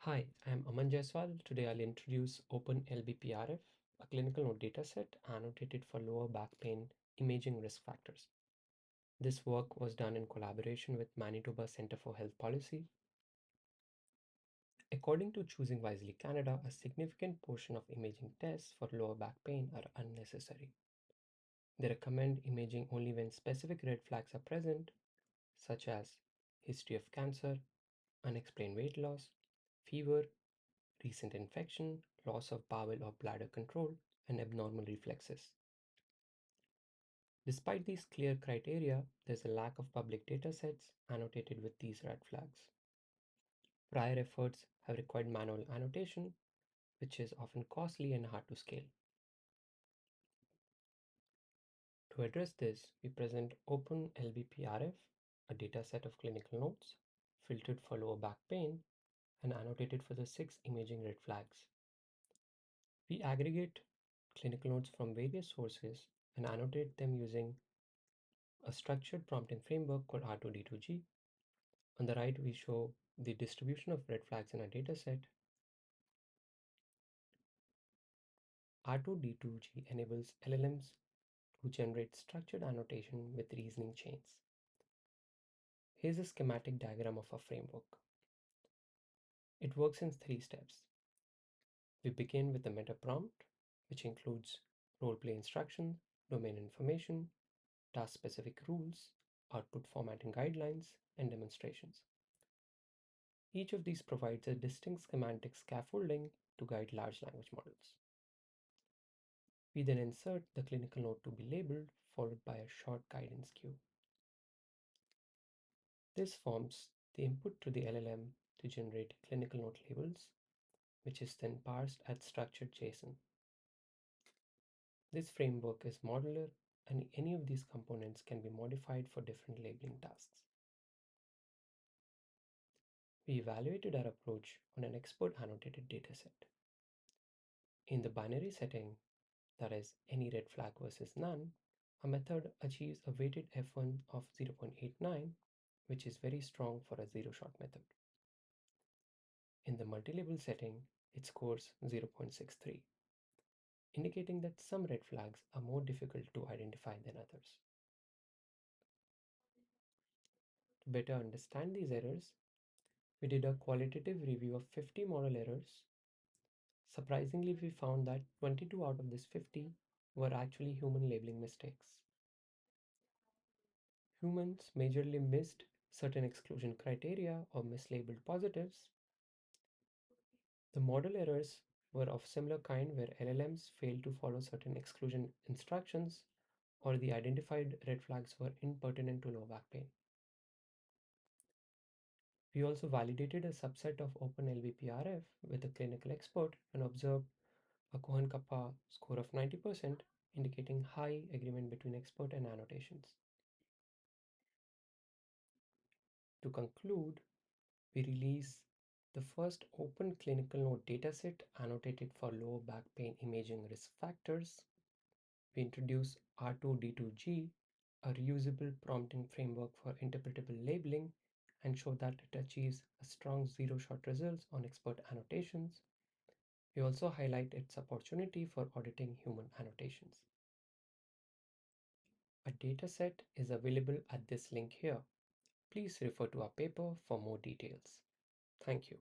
Hi, I'm Aman Jaiswal. Today I'll introduce Open-LBP-RF, a clinical note dataset annotated for lower back pain imaging risk factors. This work was done in collaboration with Manitoba Centre for Health Policy. According to Choosing Wisely Canada, a significant portion of imaging tests for lower back pain are unnecessary. They recommend imaging only when specific red flags are present, such as history of cancer, unexplained weight loss, fever, recent infection, loss of bowel or bladder control, and abnormal reflexes. Despite these clear criteria, there's a lack of public datasets annotated with these red flags. Prior efforts have required manual annotation, which is often costly and hard to scale. To address this, we present Open-LBP-RF, a dataset of clinical notes, filtered for lower back pain, and annotated for the 6 imaging red flags. We aggregate clinical notes from various sources and annotate them using a structured prompting framework called R2D2G. On the right, we show the distribution of red flags in a dataset. R2D2G enables LLMs to generate structured annotation with reasoning chains. Here's a schematic diagram of a framework. It works in 3 steps. We begin with the meta prompt, which includes role-play instructions, domain information, task-specific rules, output formatting guidelines, and demonstrations. Each of these provides a distinct semantic scaffolding to guide large language models. We then insert the clinical note to be labeled, followed by a short guidance cue. This forms the input to the LLM to generate clinical note labels, which is then parsed as structured JSON. This framework is modular, and any of these components can be modified for different labeling tasks. We evaluated our approach on an expert annotated dataset. In the binary setting, that is, any red flag versus none, a method achieves a weighted F1 of 0.89, which is very strong for a zero-shot method. In the multi-label setting, it scores 0.63, indicating that some red flags are more difficult to identify than others. To better understand these errors, we did a qualitative review of 50 model errors. Surprisingly, we found that 22 out of these 50 were actually human labeling mistakes. Humans majorly missed certain exclusion criteria or mislabeled positives. The model errors were of similar kind where LLMs failed to follow certain exclusion instructions or the identified red flags were impertinent to low back pain. We also validated a subset of Open-LBP-RF with a clinical expert and observed a Cohen-Kappa score of 90%, indicating high agreement between expert and annotations. To conclude, we release the first open clinical note dataset annotated for lower back pain imaging risk factors. We introduce R2D2G, a reusable prompting framework for interpretable labeling, and show that it achieves a strong zero-shot results on expert annotations. We also highlight its opportunity for auditing human annotations. A dataset is available at this link here. Please refer to our paper for more details. Thank you.